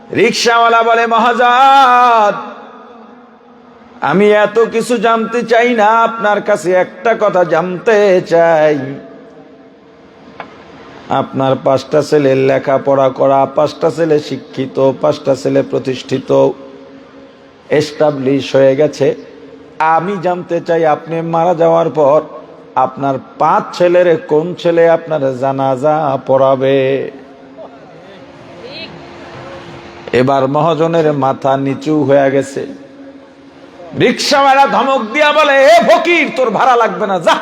রিকশাওয়ালা বলে, মহাজন, আমি এত কিছু জানতে চাই না, আপনার কাছে একটা কথা জানতে চাই। আপনার 5টা ছেলে লেখাপড়া করা, 5টা ছেলে শিক্ষিত, 5টা ছেলে প্রতিষ্ঠিত, এস্টাবলিশ হয়ে গেছে। আমি জানতে চাই আপনি মারা যাওয়ার পর আপনার 5 ছেলের কোন ছেলে আপনার জানাজা পড়াবে? এবার মহাজনের মাথা নিচু হয়ে গেছে। রিকশাওয়ালা ধমক দিয়া বলে, এ ফকির, তোর ভাড়া লাগবে না, যা।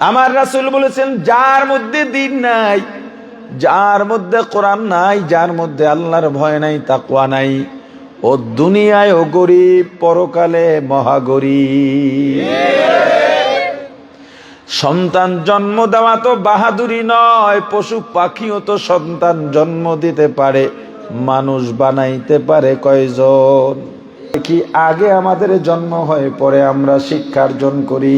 আমার রাসূল বলেছেন, যার মধ্যে দ্বীন নাই, যার মধ্যে কোরআন নাই, যার মধ্যে আল্লাহর ভয় নাই, তাকওয়া নাই, ও দুনিয়ায় ও গরিব, পরকালে মহাগরিব। সন্তান জন্ম দেওয়া তো বাহাদুরি নয়, পশু পাখিও তো সন্তান জন্ম দিতে পারে, মানুষ বানাইতে পারে কয়জন? কি আগে আমাদের জন্ম হয়, পরে আমরা শিক্ষা অর্জন করি।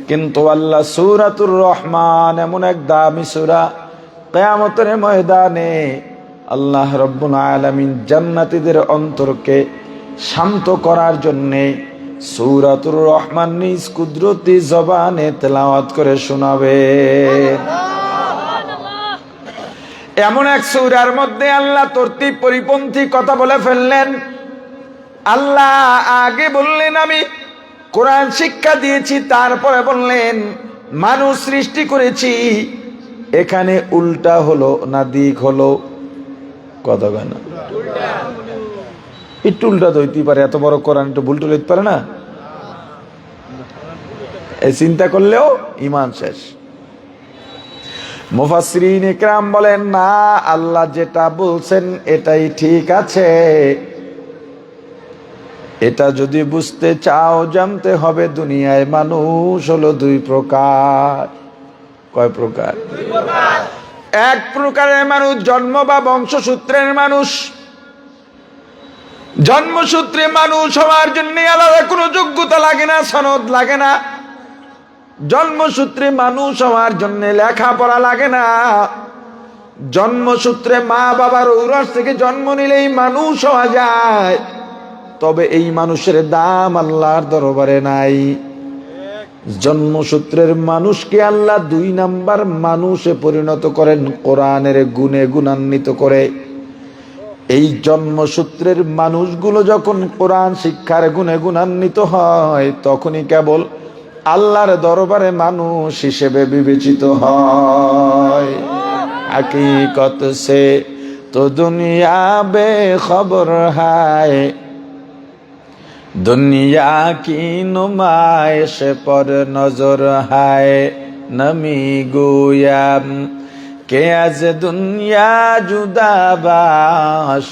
কিন্তু আল্লাহ সূরাতুর রহমান এমন এক দামি সূরা, কিয়ামতের ময়দানে আল্লাহ রাব্বুল আলামিন জান্নাতীদের অন্তরকে শান্ত করার জন্যে সূরাতুর রহমান নিজ কুদরতি জবানে তেলাওয়াত করে শোনাবে। এমন এক সূরার মধ্যে আল্লাহ তরতিব পরিপন্থী কথা বলে ফেললেন। আল্লাহ আগে বললেন আমি কোরআন শিক্ষা দিয়েছি, তারপরে বললেন মানুষ সৃষ্টি করেছি। এখানে উল্টা হলো না দিক হলো? কথা কেন একটু উল্টা তো হইতেই পারে, এত বড় কোরআন একটু ভুল টুল হইতে পারে না? এই চিন্তা করলেও ঈমান শেষ। মুফাসসিরিন ইকরাম বলেন, না, আল্লাহ যেটা বলছেন এটাই ঠিক আছে। এটা যদি বুঝতে চাও, জানতে হবে দুনিয়ায় মানুষ হলো 2 প্রকার। কয় প্রকার? 2 প্রকার। এক প্রকারের মানুষ জন্ম বা বংশসূত্রের মানুষ। জন্মসূত্রে মানুষ হওয়ার জন্য আলাদা কোনো যোগ্যতা লাগে না, সনদ লাগে না। জন্মসূত্রে মানুষ হওয়ার জন্য লেখাপড়া লাগে না। জন্মসূত্রে মা বাবার ঔরস থেকে জন্ম নিলেই মানুষ হওয়া যায়। তবে এই মানুষের দাম আল্লাহর দরবারে নাই। জন্মসূত্রের মানুষকে আল্লাহ 2 নাম্বার মানুষে পরিণত করেন, কোরআনের গুণে গুণান্বিত করে। এই জন্মসূত্রের মানুষগুলো যখন কোরআন শিক্ষার গুণে গুণান্বিত হয়, তখনই কেবল আল্লাহর দরবারে মানুষ হিসেবে বিবেচিত হয়। হकीकत से तो दुनिया बेखबर है, दुनिया की नुमाइश पर नजर है, नमी गोयाम के आज दुनिया जुदा बाश,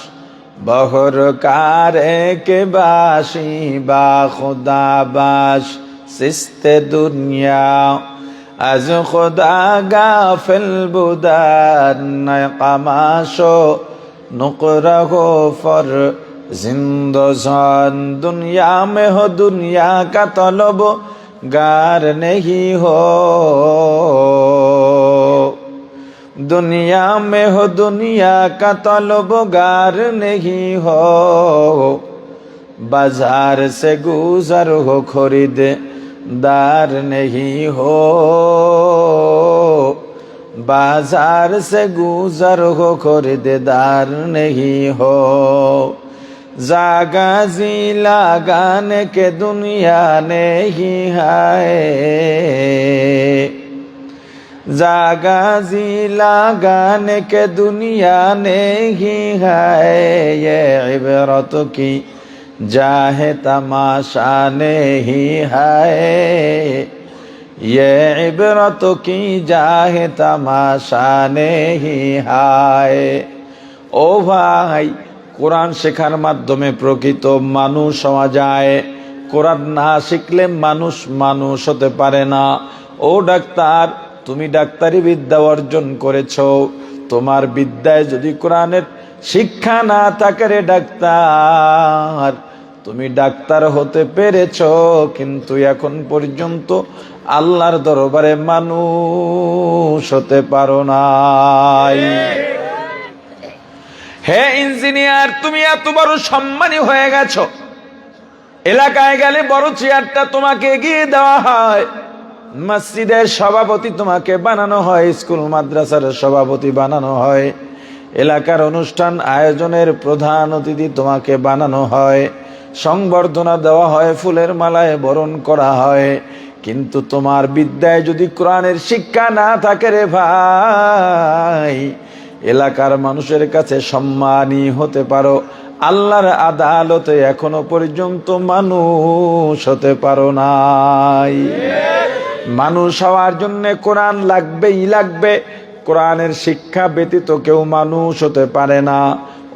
बहर कारे के बाशी बा खुदा बाश, सिस्ते दुनिया از خدا غافل بودن نقماشو نقره فر زندگان دنیا میں ہو دنیا کا طلب گار نہیں ہو دنیا میں ہو دنیا کا طلب گار نہیں ہو बाजार से गुजर हो खरीद दार नहीं हो बाजार से गुजर हो खरीदार नहीं हो जागा जी लगाने के दुनिया नहीं है जागा जी लगाने के दुनिया नहीं है ये इबरत की जाहे तमाशा नहीं है ये इबरत की जाहे तमाशा नहीं है। ও ভাই, কোরআন শেখার মাধ্যমে প্রকৃত মানুষ হওয়া যায়। কোরআন না শিখলে মানুষ মানুষ হতে পারে না। ও ডাক্তার, তুমি ডাক্তারি বিদ্যা অর্জন করেছো, তোমার বিদ্যায় যদি কোরআনের শিক্ষা না থাকে রে ডাক্তার, তুমি ডাক্তার হতে পেরেছো কিন্তু এখন পর্যন্ত আল্লাহর দরবারে মানুষ হতে পারো নাই। হে ইঞ্জিনিয়ার, তুমি এত বড় সম্মানী হয়ে গেছো, এলাকায় গেলে বড় চেয়ারটা তোমাকে এগিয়ে দেওয়া হয়, মসজিদের সভাপতি তোমাকে বানানো হয়, স্কুল মাদ্রাসার সভাপতি বানানো হয়, এলাকার অনুষ্ঠান আয়োজনের প্রধান অতিথি তোমাকে বানানো হয়, সংবর্ধনা দেওয়া হয়, ফুলের মালায় বরণ করা হয়। কিন্তু তোমার বিদ্যায় যদি কোরআনের শিক্ষা না থাকে রে ভাই, এলাকার মানুষের কাছে সম্মানী হতে পারো, আল্লাহর আদালতে এখনো পর্যন্ত মানুষ হতে পারো নাই। মানুষ হওয়ার জন্য কোরআন লাগবেই লাগবে, কোরআনের শিক্ষা ব্যতীত কেউ মানুষ হতে পারে না।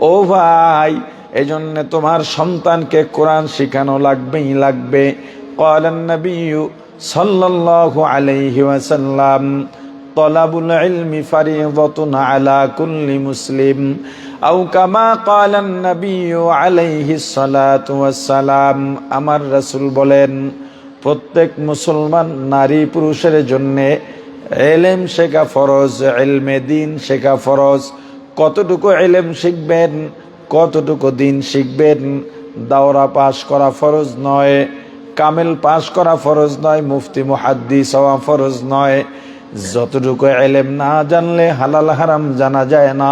ও ভাই, এজন্য তোমার সন্তানকে কোরআন শিখানো লাগবেই লাগবে। ক্বালান নবিয়্যু সাল্লাল্লাহু আলাইহি ওয়াসাল্লাম, তলাবুল ইলমি ফারিদাতুন আলা কুল্লি মুসলিম, আও কামা ক্বালান নবিয়্যু আলাইহিস সালাতু ওয়াসসালাম। আমার রাসূল বলেন, প্রত্যেক মুসলমান নারী পুরুষের জন্য ইলম শেখা ফরজ, ইলমে দ্বীন শেখা ফরজ। কতটুকু ইলম শিখবেন, কতটুকু দ্বীন শিখবেন, দাওরা পাশ করা ফরজ নয়, কামেল পাশ করা ফরজ নয়, মুফতি মুহাদ্দিস হওয়া ফরজ নয়। যতটুকু ইলম না জানলে হালাল হারাম জানা যায় না,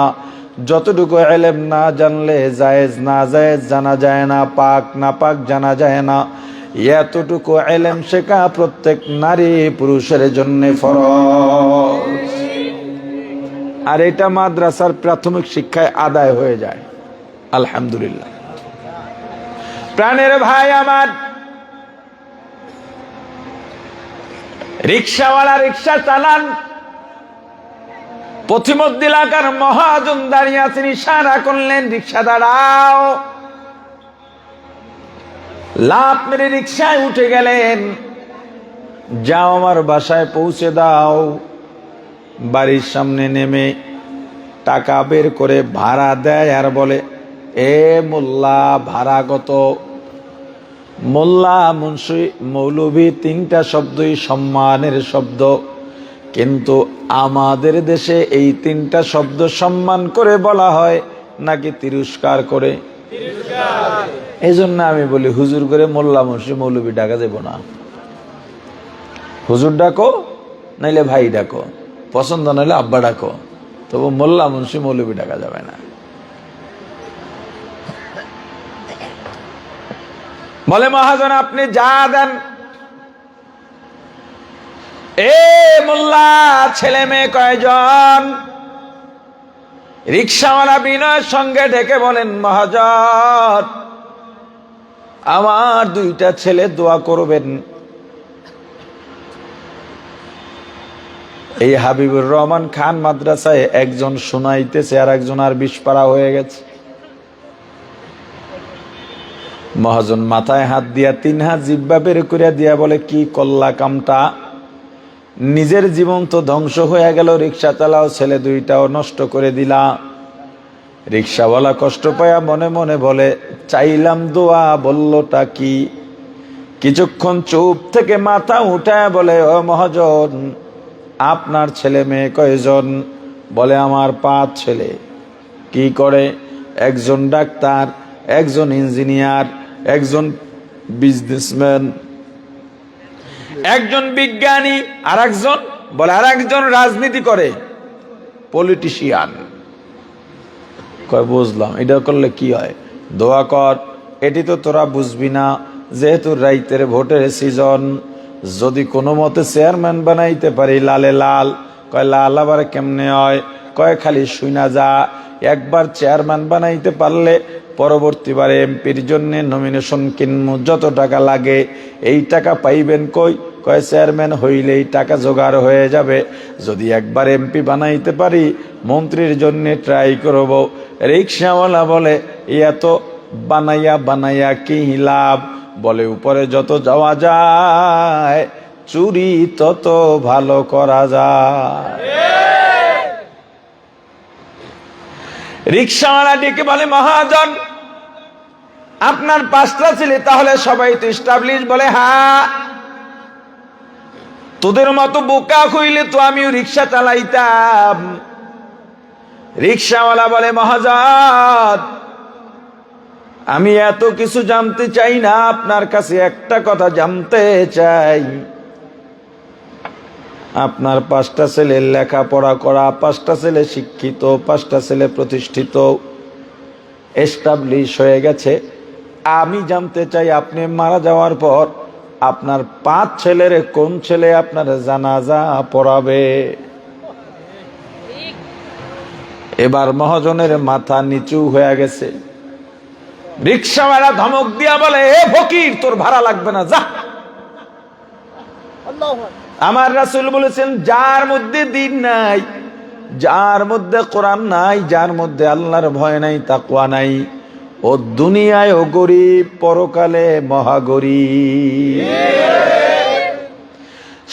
যতটুকু ইলম না জানলে জায়েজ না জায়েজ জানা যায় না, পাক না পাক জানা যায় না, এতটুকু ইলম শেখা প্রত্যেক নারী পুরুষের জন্য ফরজ। আর এটা মাদ্রাসার প্রাথমিক শিক্ষায় আদায় হয়ে যায়, আলহামদুলিল্লাহ। প্রাণের ভাই আমার, রিক্সাওয়ালা রিক্সা চালান, পথিমধ্যে এলাকার মহাজন দাঁড়িয়ে আছেন, ইশারা করলেন রিক্সা দাঁড়াও। লাফ মেরে রিক্সায় উঠে গেলেন, যাও আমার বাসায় পৌঁছে দাও। বাড়ির সামনে নেমে টাকা বের করে ভাড়া দেয় আর বলে, এ মোল্লা, ভাড়া কত? মোল্লা, মুন্সি, মৌলভী তিনটা শব্দই সম্মানের শব্দ, কিন্তু আমাদের দেশে এই তিনটা শব্দ সম্মান করে বলা হয় নাকি তিরস্কার করে? এই জন্য আমি বলি, হুজুর করে মোল্লা মুন্সি মৌলভী ডাকা যাব না। হুজুর ডাকো, নাইলে ভাই ডাকো, পছন্দ নাইলে আব্বা ডাকো, তবু মোল্লা মুন্সি মৌলভী ডাকা যাবে না। বলে, মহাজন আপনি যা দেন। এ মোল্লা, ছেলে মেয়ে কয়জন? রিক্সাওয়ালা বিনয়ের সঙ্গে ডেকে বলেন, মহাজন আমার দুইটা ছেলে, দোয়া করবেন। এই হাবিবুর রহমান খান মাদ্রাসায় একজন শোনাইতেছে আর একজন আর 20 পারা হয়ে গেছে। মহাজন মাথায় হাত দিয়া 3 হাত জিব্বা বের করিয়া দিয়া বলে, কি কল্লা কামটা? নিজের জীবন তো ধ্বংস হয়ে গেল, রিক্সা চালাও, ছেলে দুইটাও নষ্ট করে দিলা। রিক্সাওয়ালা কষ্ট পায়া মনে মনে বলে, চাইলাম দোয়া, বললোটা কি? কিছুক্ষণ চুপ থেকে মাথা উঠায় বলে, ও মহাজন আপনার ছেলে মেয়ে কয়জন? বলে, আমার 5 ছেলে। কি করে? একজন ডাক্তার, একজন ইঞ্জিনিয়ার, একজন বিজনেসম্যান, একজন বিজ্ঞানী, আর একজন বলে আর একজন রাজনীতি করে, পলিটিশিয়ান। কয় বুঝলাম, এটা করলে কি হয়? দোয়া কর। এটি তো তোরা বুঝবি না, যেহেতু রাইতের ভোটের সিজন, যদি কোনো মতে চেয়ারম্যান বানাইতে পারি লালে লাল। কয় লাল আবার কেমনে হয়? কয় খালি শুনা যা, একবার চেয়ারম্যান বানাইতে পারলে পরবর্তীবারে এমপির জন্য নমিনেশন কিনবো, যত টাকা লাগে এই টাকা পাইবেন কই? কয় চেয়ারম্যান হইলেই টাকা জোগাড় হয়ে যাবে। যদি একবার এমপি বানাইতে পারি, মন্ত্রীর জন্য ট্রাই করব। রিক্সাওয়ালা বলে, এত বানাইয়া বানাইয়া কি লাভ? বলে, উপরে যত যাওয়া যায়, চুরি তত ভালো করা যায়। রিক্সাওয়ালা ডেকে বলে, মহাজন আপনার 5টা ছেলে, তাহলে সবাই তো এস্টাবলিশ? বলে, হ্যাঁ। তোদের মতো বোকা হইলে তো আমিও রিক্সা চালাইতাম। রিকশাওয়ালা বলে, মহাজন, আমি এত কিছু জানতে চাই না, আপনার কাছে একটা কথা জানতে চাই। আপনার 5টা ছেলে লেখাপড়া করা, 5টা ছেলে শিক্ষিত, 5টা ছেলে প্রতিষ্ঠিত, এস্টাবলিশ হয়ে গেছে। আমি জানতে চাই আপনি মারা যাওয়ার পর আপনার 5 ছেলের কোন ছেলে আপনার জানাজা পড়াবে? এবার মহাজনের মাথা নিচু হয়ে গেছে। রিকশাওয়ালা ধমক দিয়া বলে, এ ফকির, তোর ভাড়া লাগবে না, যা। আমার রাসূল বলেছেন, যার মধ্যে দ্বীন নাই, যার মধ্যে কোরআন নাই, যার মধ্যে আল্লাহর ভয় নাই, তাকওয়া নাই, ও দুনিয়ায় ও গরিব, পরকালে মহাগরিব।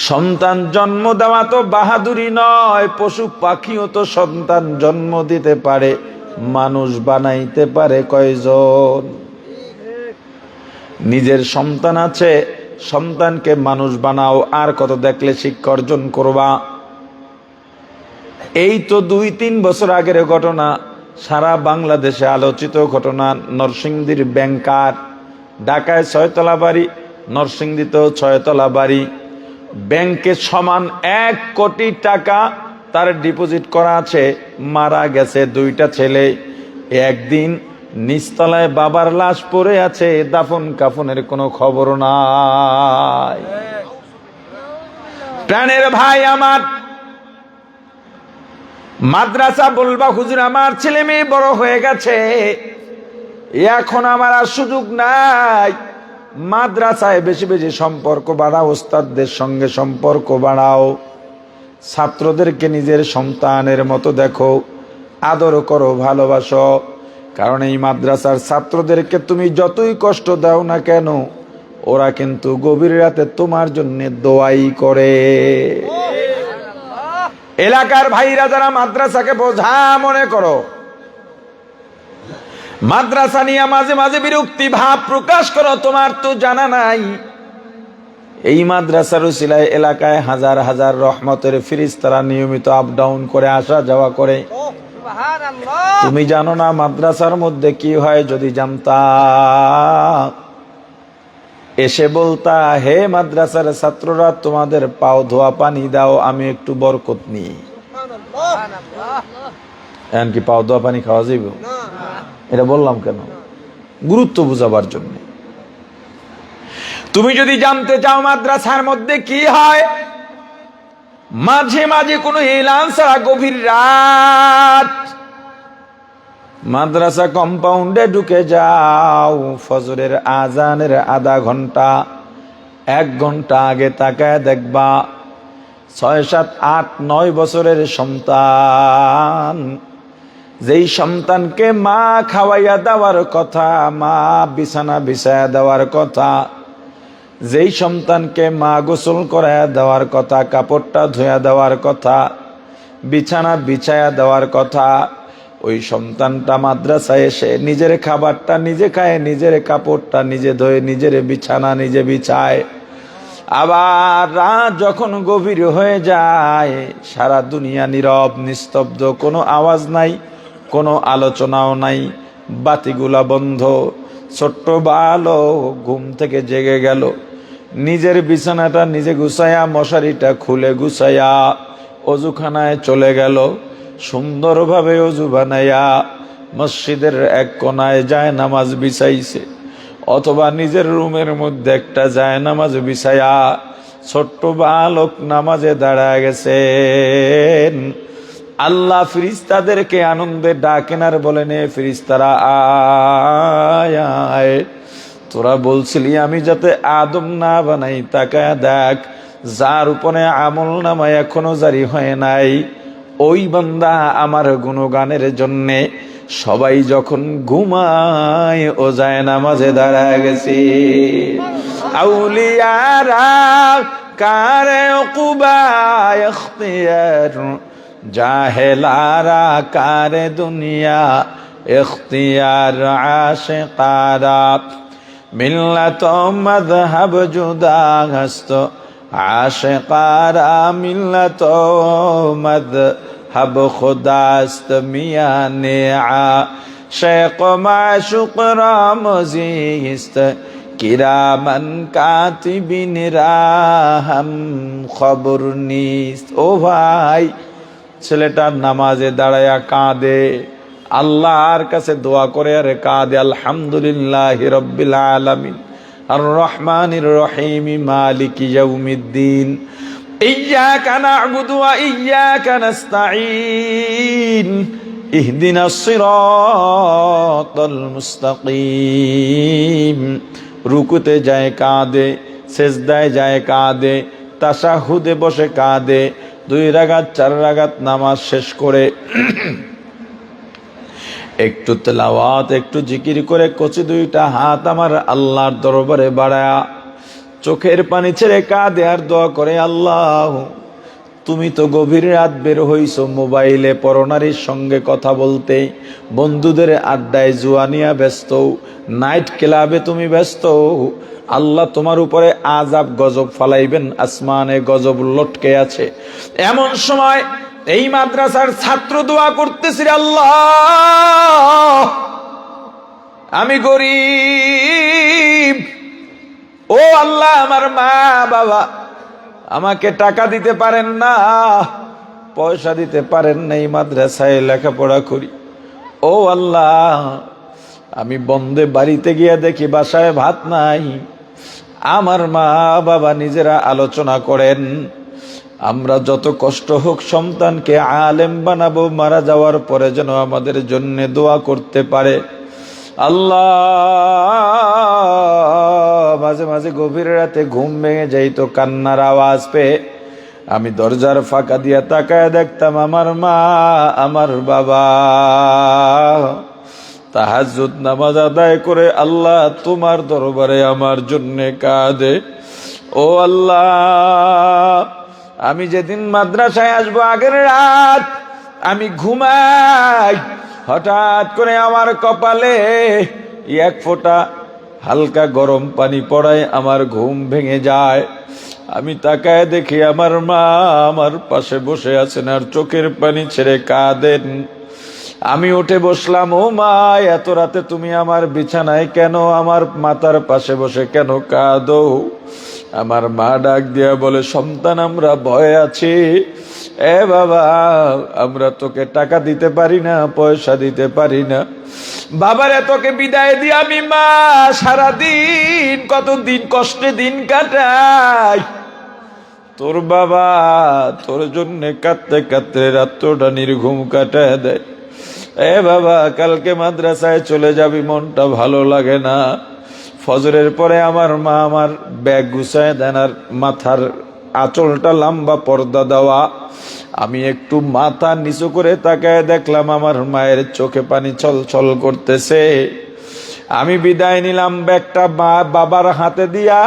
সন্তান জন্ম দেওয়া তো বাহাদুরি নয়, পশু পাখিও তো সন্তান জন্ম দিতে পারে, মানুষ বানাইতে পারে কয়জন? নিজের সন্তান আছে, সন্তানকে মানুষ বানাও, আর কত দেখলে শিক্ষা অর্জন করবা? এই তো 2-3 বছর আগের ঘটনা, সারা বাংলাদেশে আলোচিত ঘটনা। নরসিংদীর ব্যাংকার, ঢাকায় 6 তলা বাড়ি, নরসিংদীতেও 6 তলা বাড়ি, ব্যাংকে সমান 1 কোটি টাকা তার ডিপোজিট করা আছে। মারা গেছে 2টা ছেলে। একদিন নিচতলায় বাবার লাশ পড়ে আছে, দাফন কাফনের কোনো খবর নাই। প্রাণের ভাই আমার, মাদ্রাসা বলবা, হুজুর আমার ছেলে মেয়ে বড় হয়ে গেছে, এখন আমার আর সুযোগ নাই। মাদ্রাসায় বেশি বেশি সম্পর্ক বাড়াও, ওস্তাদদের সঙ্গে সম্পর্ক বাড়াও, ছাত্রদেরকে নিজের সন্তানের মতো দেখো, আদর করো, ভালোবাসো। কারণ এই মাদ্রাসার ছাত্রদেরকে তুমি যতই কষ্ট দাও না কেন, ওরা কিন্তু গভীর রাতে তোমার জন্য দোয়াই করে। এলাকার ভাইরা যারা মাদ্রাসাকে বোঝা মনে করো, মাদ্রাসা নিয়ে মাঝে মাঝে বিরক্তি ভাব প্রকাশ করো, তোমার তো জানা নাই এই মাদ্রাসার উসিলায় এলাকায় হাজার হাজার রহমতের ফেরেশতারা নিয়মিত আপ ডাউন করে, আসা যাওয়া করে। তুমি জানো না মাদ্রাসার মধ্যে কি হয়? যদি জানতা, এসে বলতা, হে মাদ্রাসার ছাত্ররা, তোমাদের পাও ধোয়া পানি দাও, আমি একটু বরকত নিই। এমনকি পাও ধোয়া পানি খাওয়া যাইব? এটা বললাম কেন? গুরুত্ব বুঝাবার জন্য। তুমি যদি জানতে চাও মাদ্রাসার মধ্যে কি হয়, মাঝে মাঝে কোনো এলান ছাড়া গভীর রাত মাদ্রাসা কম্পাউন্ডে ঢুকে যাও, ফজরের আজানের আধা ঘন্টা 1 ঘন্টা আগে তাকায় দেখবা 6, 7, 8, 9 বছরের সন্তান, যেই সন্তানকে মা খাওয়াইয়া দেওয়ার কথা, মা বিছানা বিছায়া দেওয়ার কথা, যেই সন্তানকে মা গোসল করায়া দেওয়ার কথা, কাপড়টা ধুয়া দেওয়ার কথা, বিছানা বিছায়া দেওয়ার কথা, ওই সন্তানটা মাদ্রাসায় এসে নিজের খাবারটা নিজে খায়, নিজের কাপড়টা নিজে ধোয়, নিজের বিছানা নিজে বিছায়। আবার রাত যখন গভীর হয়ে যায়, সারা দুনিয়া নীরব নিস্তব্ধ, কোনো আওয়াজ নাই, কোনো আলোচনাও নাই, বাতিগুলা বন্ধ, ছোট্ট বালক ঘুম থেকে জেগে গেল, নিজের বিছানাটা নিজে গুছায়া, মশারিটা খুলে গুছায়া অজুখানায় চলে গেল, সুন্দরভাবে অজু বানাইয়া মসজিদের এক কোনায় যায় নামাজ বিছাইছে, অথবা নিজের রুমের মধ্যে একটা যায় নামাজ বিছায়া ছোট্ট বালক নামাজে দাঁড়ায় গেছেন। আল্লাহ ফেরেশতাদেরকে আনন্দে ডাকেন আর বলেন, এ ফেরেশতারা আয় আয়, তোরা বলছিলি আমি যাতে আদম না বানাই, তাকায় দেখ যার উপরে আমল নামায় এখনো জারি হয় নাই, ওই বান্দা আমার গুণগানের জন্যে সবাই যখন ঘুমায় ও যায় নামাজে দাঁড়ায় গেছে। আউলিয়ারা কারে কুবা ইখতিয়ার, জাহেলারা কারে দুনিয়া ইখতিয়ার, আশিকারা মিল্লাত মাযহাব জুদা হস্ত, আশিকারা মিল্লাত মাযহাব हब खुदास्त मियाने आ शेख माशुक रामजीस्त किरामन कातिबिन राहम खबर निस्त। ও ভাই, ছেলেটা নামাজে দাঁড়ায়া কাঁদে, আল্লাহর কাছে দোয়া করে আর কাঁদে, আলহামদুলিল্লাহি রাব্বিল আলামিন আর রহমানির রহিম মালিকি ইয়াউমিদ্দিন ইয়্যাকা না'বুদু ওয়া ইয়্যাকা নাস্তাঈন ইহদিনাস সিরাতাল মুস্তাকিম। রুকুতে যায় কাঁদে, সেজদায় যায় কাঁদে, তাশাহুদে বসে কাঁদে, 2 রাকাত 4 রাকাত নামাজ শেষ করে একটু তেলাওয়াত একটু জিকির করে কচি 2টা হাত আমার আল্লাহর দরবারে বাড়ায়া চোখের পানি ছেড়ে কাঁদে আর দোয়া করে, আল্লাহ তুমি তো গভীর রাত বের হইছো মোবাইলে পরনারীর সঙ্গে কথা বলতে, বন্ধুদের আড্ডায় জুয়ানিয়া ব্যস্ত, নাইট ক্লাবে তুমি ব্যস্ত। আল্লাহ তোমার উপরে আযাব গজব ফালাইবেন, আসমানে গজব লটকে আছে। এমন সময় এই মাদ্রাসার ছাত্র দোয়া করতেছি, আল্লাহ আমি গরিব, ও আল্লাহ আমার মা বাবা আমাকে টাকা দিতে পারেন না, পয়সা দিতে পারেন না, এই মাদ্রাসায় লেখাপড়া করি। ও আল্লাহ আমি বন্ধে বাড়িতে গিয়ে দেখি বাসায় ভাত নাই। আমার মা বাবা নিজেরা আলোচনা করেন, আমরা যত কষ্ট হোক সন্তানকে আলেম বানাবো, মারা যাওয়ার পরে যেন আমাদের জন্য দোয়া করতে পারে। আল্লাহ মাঝে মাঝে গভীর রাতে ঘুম ভেঙে যাইতো কান্নার আওয়াজ পেয়ে, আমি দরজার ফাঁকা দিয়া তাকায় দেখতাম আমার মা আমার বাবা তাহাজ্জুদ নামাজ আদায় করে আল্লাহ তোমার দরবারে আমার জন্য কাঁদে। ও আল্লাহ আমি যেদিন মাদ্রাসায় আসবো আগের রাত আমি ঘুমাই, হঠাৎ করে আমার কপালে 1 ফোঁটা হালকা গরম পানি পড়ায়, আমার ঘুম ভেঙে যায়। আমি তাকায় দেখি আমার মা আমার পাশে বসে আছেন আর চোখের পানি ছেড়ে কাঁদেন। আমি উঠে বসলাম, ও মা এত রাতে তুমি আমার বিছানায় কেন, আমার মাথার পাশে বসে কেন কাঁদো? আমার মা ডাক দিয়া বলে, সন্তান আমরা ভয়ে আছি, এ বাবা আমরা তোকে টাকা দিতে পারি না, পয়সা দিতে পারি না। বাবারে তোকে বিদায় দিয়ে আমি মা সারাদিন কতদিন কষ্টে দিন কাটাই, তোর বাবা তোর জন্য কাঁদতে কাঁদতে রাত্রটা নির্ঘুম কাটায় দেয়। এ বাবা কালকে মাদ্রাসায় চলে যাবি, মনটা ভালো লাগে না। ফজরের পরে আমার মা আমার ব্যাগ গুছায় দেন আর মাথার আঁচলটা লম্বা পর্দা দেওয়া। আমি একটু মাথা নিচু করে তাকায় দেখলাম আমার মায়ের চোখে পানি ছল ছল করতেছে। আমি বিদায় নিলাম ব্যাগটা বাবার হাতে দিয়া,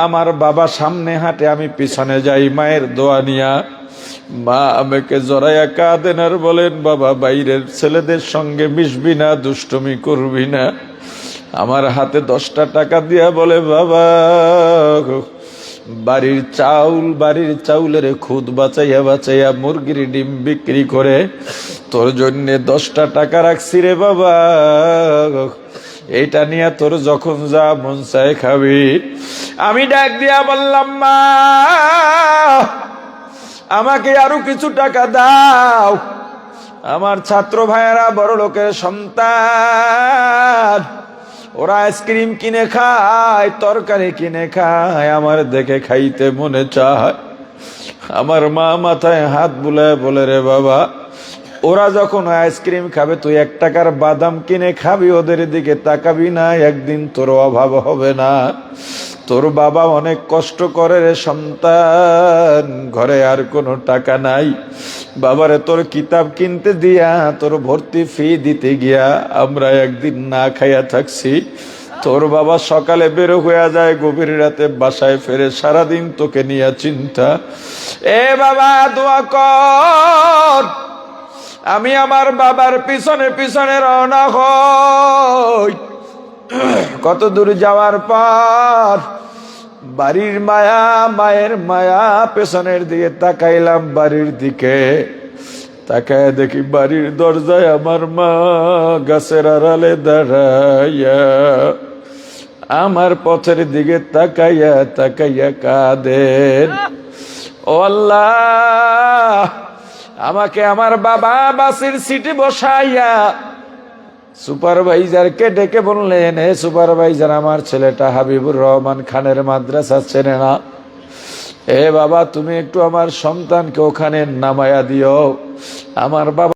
আমার বাবা সামনে হাঁটে আমি পিছনে যাই মায়ের দোয়া নিয়া। মা আমাকে জড়াইয়া কাঁদেন আর বলেন, বাবা বাইরের ছেলেদের সঙ্গে মিশবি না, দুষ্টুমি করবি না। আমার হাতে 10টা টাকা দিয়া বলে, বাবা বাড়ির চাউলের খুদ বাঁচাইয়া বাঁচাইয়া মুরগির ডিম বিক্রি করে তোর জন্য 10টা টাকা রাখছি রে বাবা, এইটা নিয়ে তোর যখন যা মন চায় খাবি। আমি ডাক দিয়া বললাম, মা আমাকে আরো কিছু টাকা দাও, আমার ছাত্র ভাইয়েরা বড় লোকের সন্তান, ওরা আইসক্রিম কিনে খায়, তরকারি কিনে খায়, আমার দেখে খাইতে মনে চায়। আমার মা মাথায় হাত বুলায় বলে, রে বাবা ওরা যখন আইসক্রিম খাবে তুই 1 টাকার বাদাম কিনে খাবি, ওদের দিকে তাকাবি না, একদিন তোর অভাব হবে না। তোর বাবা অনেক কষ্ট করে রে সন্তান, ঘরে আর কোনো টাকা নাই, বাবারে তোর কিতাব কিনতে দিয়া তোর ভর্তি ফি দিতে গিয়া আমরা একদিন না খাইয়া থাকছি। তোর বাবা সকালে বের হইয়া যায়, গভীর রাতে বাসায় ফেরে, সারাদিন তোকে নিয়ে চিন্তা। এ বাবা দোয়া কর, আমি আমার বাবার পিছনে পিছনে রওনা হই। কত দূর যাওয়ার পর বাড়ির মায়া, মায়ের মায়া, পেছনের দিকে তাকাইলাম বাড়ির দিকে, তাকায় দেখি বাড়ির দরজায় আমার মা গাছের আড়ালে দাঁড়াইয়া আমার পথের দিকে তাকাইয়া তাকাইয়া কাঁদেন। ও আল্লাহ, আমাকে আমার বাবা বাসের সিটে বসাইয়া সুপারভাইজারকে ডেকে বললেন, হে সুপারভাইজার, আমার ছেলেটা হাবিবুর রহমান খানের মাদ্রাসা চেনে না, এ বাবা তুমি একটু আমার সন্তানকে ওখানে নামায়া দিও। আমার বাবা